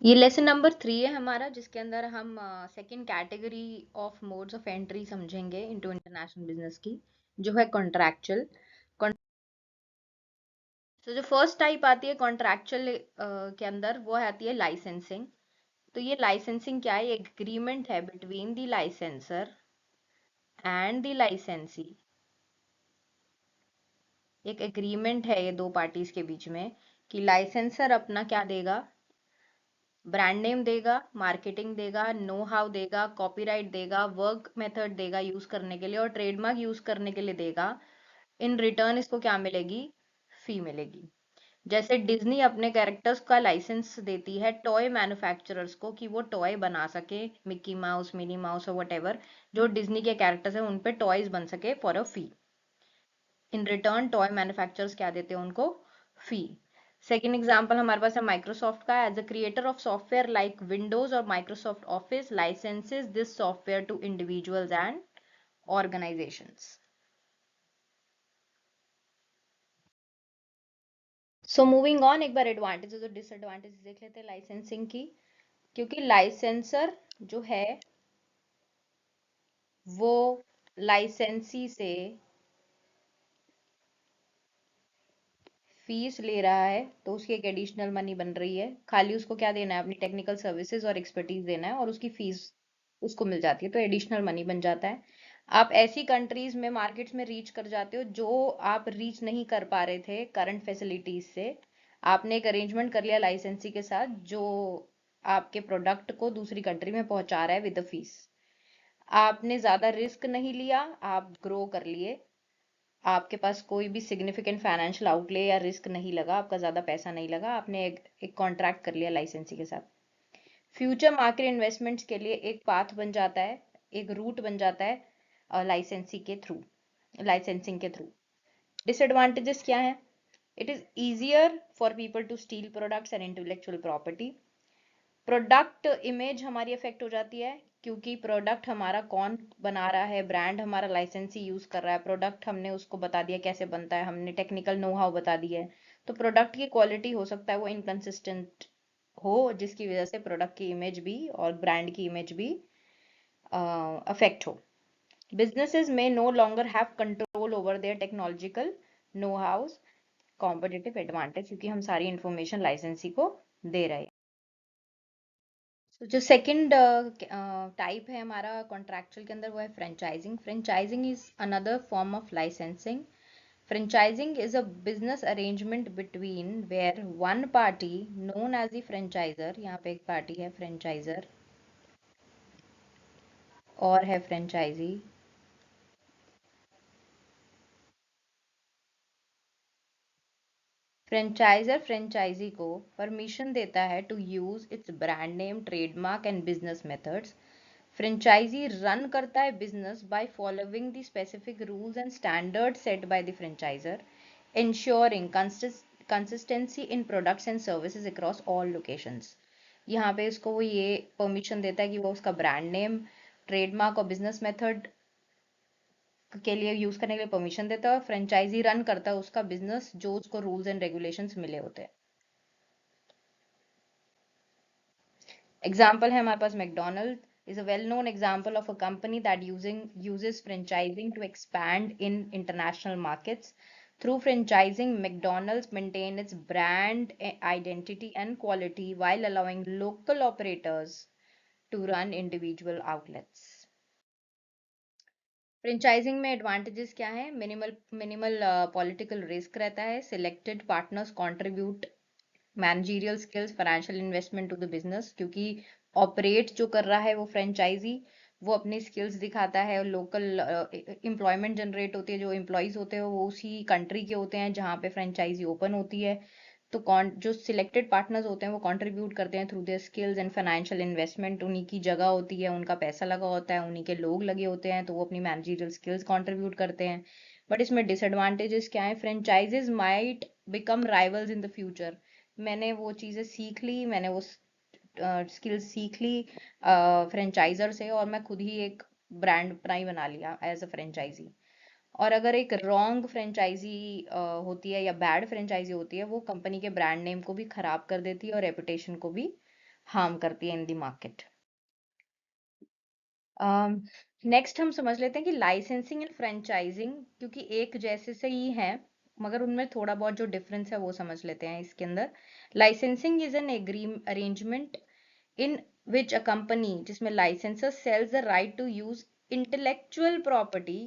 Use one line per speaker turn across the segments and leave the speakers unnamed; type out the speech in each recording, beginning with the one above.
ये lesson number 3 है हमारा, जिसके अंदर हम second category of modes of entry समझेंगे इनटू इंटरनेशनल बिजनेस की, जो है कॉन्ट्रैक्चुअल। तो जो फर्स्ट टाइप आती है कॉन्ट्रैक्चुअल के अंदर, वो आती है लाइसेंसिंग। तो ये लाइसेंसिंग क्या है? एक एग्रीमेंट है between the licensor and the लाइसेंसी। एक एग्रीमेंट है ये दो पार्टीज के बीच में कि लाइसेंसर अपना क्या देगा, ब्रांड नेम देगा, मार्केटिंग देगा, नो हाउ देगा, कॉपीराइट देगा, वर्क मेथड देगा यूज करने के लिए, और ट्रेडमार्क यूज करने के लिए देगा। इन रिटर्न इसको क्या मिलेगी? फी मिलेगी। जैसे डिज्नी अपने कैरेक्टर्स का लाइसेंस देती है टॉय मैन्युफैक्चरर्स को कि वो टॉय बना सके, मिक्की माउस, मिनी माउस और वट जो डिज्नी के कैरेक्टर्स हैं उन पे टॉयज बन सके for a fee. In return toy manufacturers क्या देते हैं उनको? फी। सेकेंड एग्जाम्पल हमारे पास है माइक्रोसॉफ्ट का। As a creator of software like Windows और Microsoft Office licenses this software to individuals and organisations. So moving on, एक बार एडवांटेजेस और डिसएडवांटेजेस देख लेते हैं लाइसेंसिंग की। क्योंकि लाइसेंसर जो है वो लाइसेंसी से फीस ले रहा है, तो उसकी एक एडिशनल मनी बन रही है। खाली उसको क्या देना है? अपनी टेक्निकल सर्विसेज और एक्सपर्टीज देना है, और उसकी फीस उसको मिल जाती है, तो एडिशनल मनी बन जाता है। आप ऐसी कंट्रीज में, मार्केट्स में रीच कर जाते हो जो आप रीच नहीं कर पा रहे थे करंट फैसिलिटीज से। आपने एक अरेंजमेंट कर लिया लाइसेंसी के साथ, जो आपके प्रोडक्ट को दूसरी कंट्री में पहुंचा रहा है विद द फीस। आपने ज्यादा रिस्क नहीं लिया, आप ग्रो कर लिए। आपके पास कोई भी सिग्निफिकेंट फाइनेंशियल आउटले या रिस्क नहीं लगा, आपका ज्यादा पैसा नहीं लगा, आपने एक कॉन्ट्रैक्ट कर लिया लाइसेंसी के साथ। फ्यूचर मार्केट इन्वेस्टमेंट्स के लिए एक पाथ बन जाता है, एक रूट बन जाता है लाइसेंसी के थ्रू, लाइसेंसिंग के थ्रू। डिसएडवांटेजेस क्या है? It is easier for people to steal products and intellectual property. Product image हमारी अफेक्ट हो जाती है, क्योंकि प्रोडक्ट हमारा कौन बना रहा है, ब्रांड हमारा लाइसेंसी यूज कर रहा है, प्रोडक्ट हमने उसको बता दिया कैसे बनता है, हमने टेक्निकल नो हाउ बता दिया है। तो प्रोडक्ट की क्वालिटी हो सकता है वो इनकंसिस्टेंट हो, जिसकी वजह से प्रोडक्ट की इमेज भी और ब्रांड की इमेज भी अफेक्ट हो। businesses may no longer have control over their technological know-hows, competitive advantage, क्योंकि हम सारी इंफॉर्मेशन लाइसेंसी को दे रहे हैं। तो जो सेकंड टाइप है हमारा कॉन्ट्रैक्चुअल के अंदर, वो है franchising. Franchising is another form of licensing. Franchising is a business arrangement between where one party known as the franchisor, यहाँ पे एक पार्टी है फ्रेंचाइजर और है फ्रेंचाइजी, फ्रेंचाइजर फ्रेंचाइजी को परमिशन देता है to use its brand name, trademark and business methods. Franchisee run करता है business by following the specific rules and standard set by the franchisor, ensuring consistency in products and services across all locations। यहाँ पे इसको वो ये permission देता है कि वो उसका ब्रांड नेम, ट्रेडमार्क और बिजनेस मेथड के लिए यूज करने के लिए परमिशन देता है, और फ्रेंचाइजी रन करता है उसका बिजनेस जो उसको रूल्स एंड रेगुलेशंस मिले होते हैं। एग्जाम्पल है हमारे पास McDonald is a well-known example of a company that uses franchising to expand in international markets. Through franchising, McDonald's maintain its brand identity and quality while allowing local operators to run individual outlets. Franchising में advantages क्या है? Minimal minimal political risk रहता है, selected partners contribute managerial skills, financial investment to the business, क्योंकि operate जो कर रहा है वो फ्रेंचाइजी, वो अपनी स्किल्स दिखाता है, लोकल एम्प्लॉयमेंट जनरेट होती है, जो एम्प्लॉयज होते हैं वो उसी कंट्री के होते हैं जहाँ पे फ्रेंचाइजी ओपन होती है। तो कौन जो सिलेक्टेड पार्टनर्स होते हैं वो कंट्रीब्यूट करते हैं through their skills and financial investment. उन्हीं की जगह होती है, उनका पैसा लगा होता है, उन्हीं के लोग लगे होते हैं, तो वो अपनी मैनेजरियल स्किल्स कंट्रीब्यूट करते हैं। बट इसमें डिसएडवांटेजेस क्या है? Franchises might become rivals in the future. मैंने वो चीज़ें सीख ली, मैंने वो स्किल्स सीख ली फ्रेंचाइजर से, और मैं खुद ही एक ब्रांड अपना ही बना लिया एज अ फ्रेंचाइजी। और अगर एक रॉन्ग फ्रेंचाइजी होती है या बैड फ्रेंचाइजी होती है, वो कंपनी के ब्रांड नेम को भी खराब कर देती है और रेपुटेशन को भी हार्म करती है इन द मार्केट। नेक्स्ट हम समझ लेते हैं कि लाइसेंसिंग एंड फ्रेंचाइजिंग, क्योंकि एक जैसे से ही है मगर उनमें थोड़ा बहुत जो डिफरेंस है वो समझ लेते हैं इसके अंदर। Licensing is an arrangement in which a company जिसमें licensor sells the right to use intellectual property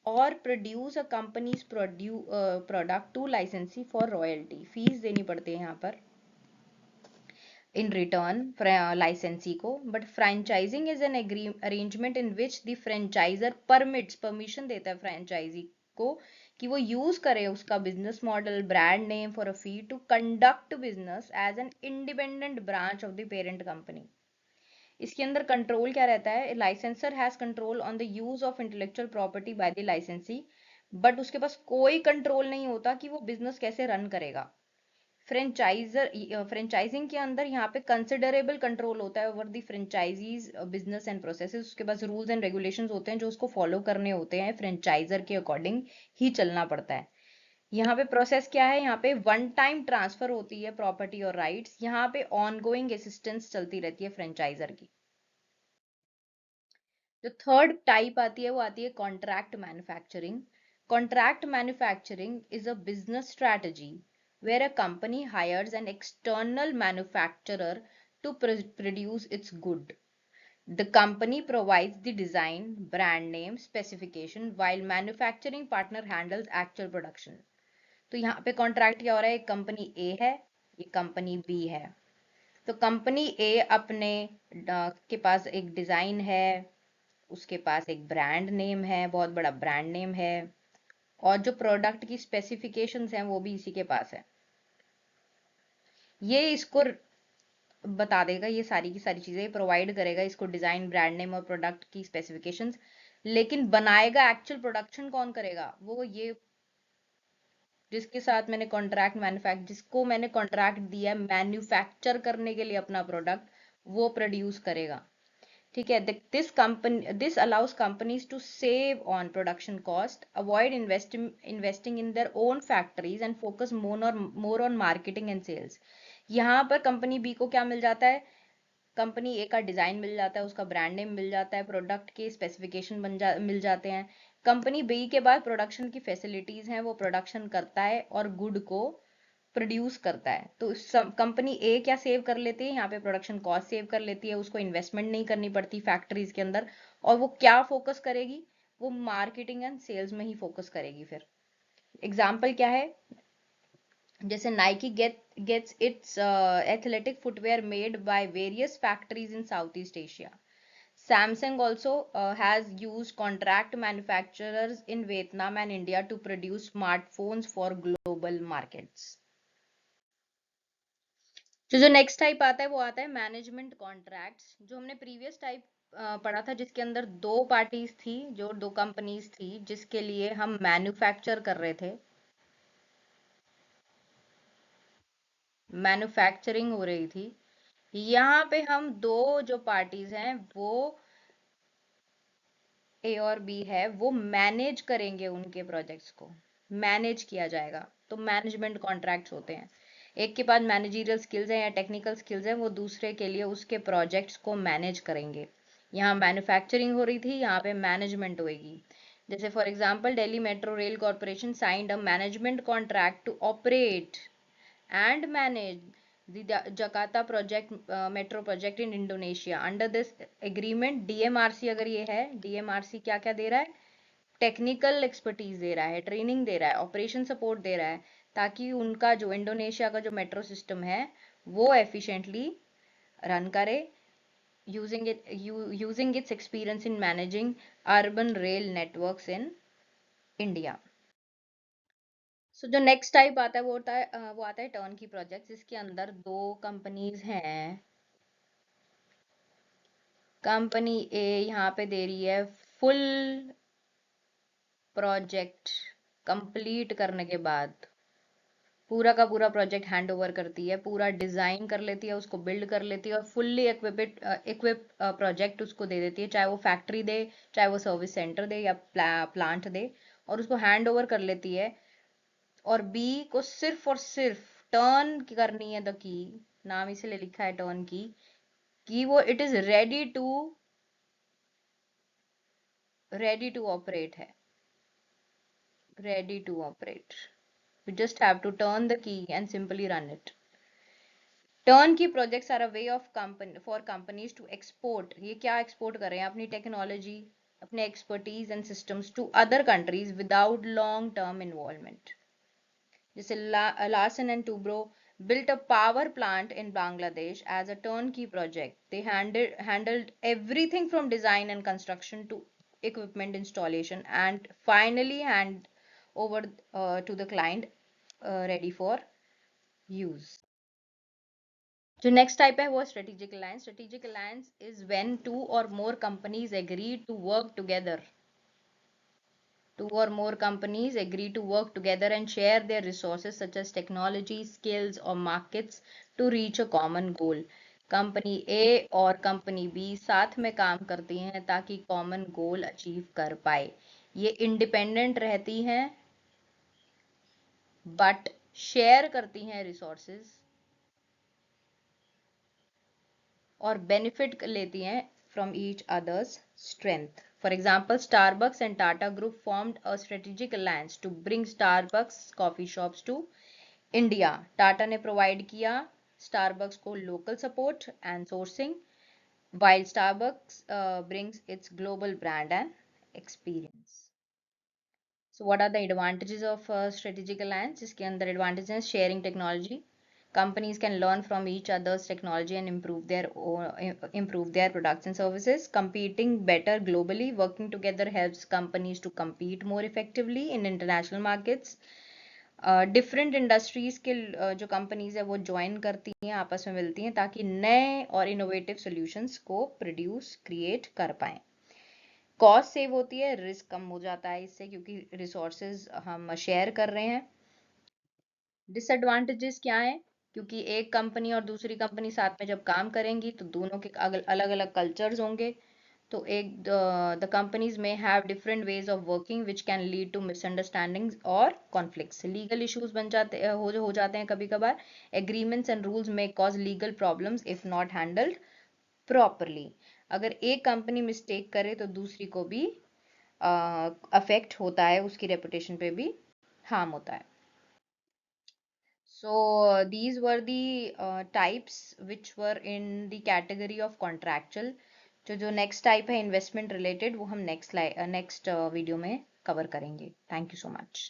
or produce a company's product to licensee for royalty, fees देनी पड़ती है यहाँ पर in return licensee को। but franchising is an arrangement in which the franchisor permission देता है franchisee को कि वो यूज करे उसका business model brand name for a fee to conduct business as an independent branch of the parent company. इसके अंदर कंट्रोल क्या रहता है, licensor has control on the use of intellectual property by the licensee, but उसके पास कोई control नहीं होता कि वो बिजनेस कैसे रन करेगा। फ्रेंचाइजिंग के अंदर यहाँ पे कंसिडरेबल कंट्रोल होता है over the franchises business and processes. उसके पास रूल्स एंड रेगुलेशंस होते हैं जो उसको फॉलो करने होते हैं, फ्रेंचाइजर के अकॉर्डिंग ही चलना पड़ता है। यहाँ पे प्रोसेस क्या है, यहाँ पे वन टाइम ट्रांसफर होती है प्रॉपर्टी और राइट्स, यहाँ पे ऑनगोइंग असिस्टेंस चलती रहती है फ्रेंचाइजर की। जो थर्ड टाइप आती है वो आती है contract manufacturing. Contract manufacturing is a business strategy where a company hires an external manufacturer to produce its good. The company provides the design, brand name, specification while manufacturing partner handles actual production. तो यहाँ पे contract क्या हो रहा है, एक company ए है, ये कंपनी बी है। तो कंपनी ए अपने के पास एक डिजाइन है, उसके पास एक ब्रांड नेम है, बहुत बड़ा ब्रांड नेम है, और जो प्रोडक्ट की स्पेसिफिकेशंस हैं वो भी इसी के पास है। ये इसको बता देगा, ये सारी की सारी चीजें प्रोवाइड करेगा इसको, डिजाइन, ब्रांड नेम और प्रोडक्ट की स्पेसिफिकेशंस। लेकिन बनाएगा, एक्चुअल प्रोडक्शन कौन करेगा, वो ये जिसके साथ मैंने कॉन्ट्रैक्ट जिसको मैंने कॉन्ट्रैक्ट दिया मैन्युफैक्चर करने के लिए अपना प्रोडक्ट, वो प्रोड्यूस करेगा। ठीक है, this allows companies to save on production cost, avoid investing in their own factories and focus more on marketing and sales। यहाँ पर कंपनी बी को क्या मिल जाता है, कंपनी ए का डिजाइन मिल जाता है, उसका ब्रांड नेम मिल जाता है, प्रोडक्ट के स्पेसिफिकेशन मिल जाते हैं। कंपनी बी के बाद प्रोडक्शन की फैसिलिटीज हैं, वो प्रोडक्शन करता है और गुड को प्रोड्यूस करता है। तो कंपनी ए क्या सेव कर लेती है, यहाँ पे प्रोडक्शन कॉस्ट सेव कर लेती है, उसको इन्वेस्टमेंट नहीं करनी पड़ती फैक्ट्रीज के अंदर। और वो क्या फोकस करेगी, वो मार्केटिंग एंड सेल्स में ही फोकस करेगी। फिर एग्जाम्पल क्या है, जैसे Nike gets its athletic footwear made by various factories in Southeast Asia. Samsung also has used contract manufacturers in Vietnam and India to produce smartphones for global markets. जो next type आता है वो आता है management contracts. जो हमने previous type पढ़ा था जिसके अंदर दो पार्टीज थी, जो दो कंपनीज थी जिसके लिए हम मैन्युफैक्चर कर रहे थे, मैन्युफैक्चरिंग हो रही थी। यहाँ पे हम दो जो पार्टीज हैं वो ए और बी है, वो मैनेज करेंगे उनके प्रोजेक्ट्स को, मैनेज किया जाएगा। तो मैनेजमेंट कॉन्ट्रैक्ट्स होते हैं, एक के पास मैनेजरियल स्किल्स हैं या टेक्निकल स्किल्स हैं, वो दूसरे के लिए उसके प्रोजेक्ट्स को मैनेज करेंगे। यहाँ मैन्युफैक्चरिंग हो रही थी, यहाँ पे मैनेजमेंट होएगी। जैसे for example Delhi Metro Rail Corporation signed a management contract to operate and manage the Jakarta project metro project in Indonesia. Under this agreement DMRC, अगर ये है, DMRC क्या क्या दे रहा है, टेक्निकल एक्सपर्टीज दे रहा है, ट्रेनिंग दे रहा है, ऑपरेशन सपोर्ट दे रहा है, ताकि उनका जो इंडोनेशिया का जो मेट्रो सिस्टम है वो एफिशिएंटली रन करे, using its experience in managing urban rail networks in India. सो जो नेक्स्ट टाइप आता है वो आता है टर्न की प्रोजेक्ट, जिसके अंदर दो कंपनीज हैं। कंपनी ए यहाँ पे दे रही है फुल प्रोजेक्ट कंप्लीट करने के बाद, पूरा का पूरा प्रोजेक्ट हैंड ओवर करती है, पूरा डिजाइन कर लेती है, उसको बिल्ड कर लेती है और फुल्ली इक्विप प्रोजेक्ट उसको दे देती है, चाहे वो फैक्ट्री दे, चाहे वो सर्विस सेंटर दे या प्लांट दे, और उसको हैंड ओवर कर लेती है। और बी को सिर्फ और सिर्फ टर्न करनी है द की, नाम इसीलिए लिखा है टर्न की, कि वो it is ready to operate है, ready to operate. You just have to turn the key and simply run it. Turnkey projects are a way of company for companies to export. ये क्या export कर रहे हैं? अपनी technology, अपने expertise and systems to other countries without long-term involvement. जैसे Larsen and Toubro built a power plant in Bangladesh as a turnkey project. They handled everything from design and construction to equipment installation and finally hand over to the client ready for use. जो next type है वो strategic alliance. Strategic alliance is when two or more companies agree to work together. Two or more companies agree to work together and share their resources such as technology, skills or markets to reach a common goal. Company A और company B साथ में काम करती हैं ताकि common goal achieve कर पाए. ये इंडिपेंडेंट रहती हैं बट शेयर करती हैं रिसोर्सेज और बेनिफिट लेती हैं from each other's strength. For example, Starbucks and Tata Group formed a strategic alliance to bring Starbucks coffee shops to India. Tata ने provide किया Starbucks को local support and sourcing, while Starbucks brings its global brand and experience. So what are the advantages of strategic alliance? इसके अंदर advantages हैं sharing technology. Companies can learn from each other's technology and improve their products and services. Competing better globally, working together helps companies to compete more effectively in international markets. Different industries के जो companies है वो join करती हैं, आपस में मिलती हैं ताकि नए और इनोवेटिव सॉल्यूशंस को प्रोड्यूस क्रिएट कर पाएं. कॉस्ट सेव होती है, रिस्क कम हो जाता है इससे क्योंकि रिसोर्सेज हम शेयर कर रहे हैं. डिसएडवांटेजेस क्या है? क्योंकि एक कंपनी और दूसरी कंपनी साथ में जब काम करेंगी तो दोनों के अलग अलग कल्चर्स होंगे. तो एक द कंपनीज में have different ways of working which can lead to misunderstandings और कॉन्फ्लिक्ट्स. लीगल इश्यूज बन जाते हो जाते हैं कभी कभार. एग्रीमेंट्स एंड रूल्स में cause legal problems if not handled properly. अगर एक कंपनी मिस्टेक करे तो दूसरी को भी अफेक्ट होता है, उसकी रेपुटेशन पे भी हार्म होता है. So these were the types which were in the category of contractual. जो next type है investment related वो हम next video में cover करेंगे. Thank you so much.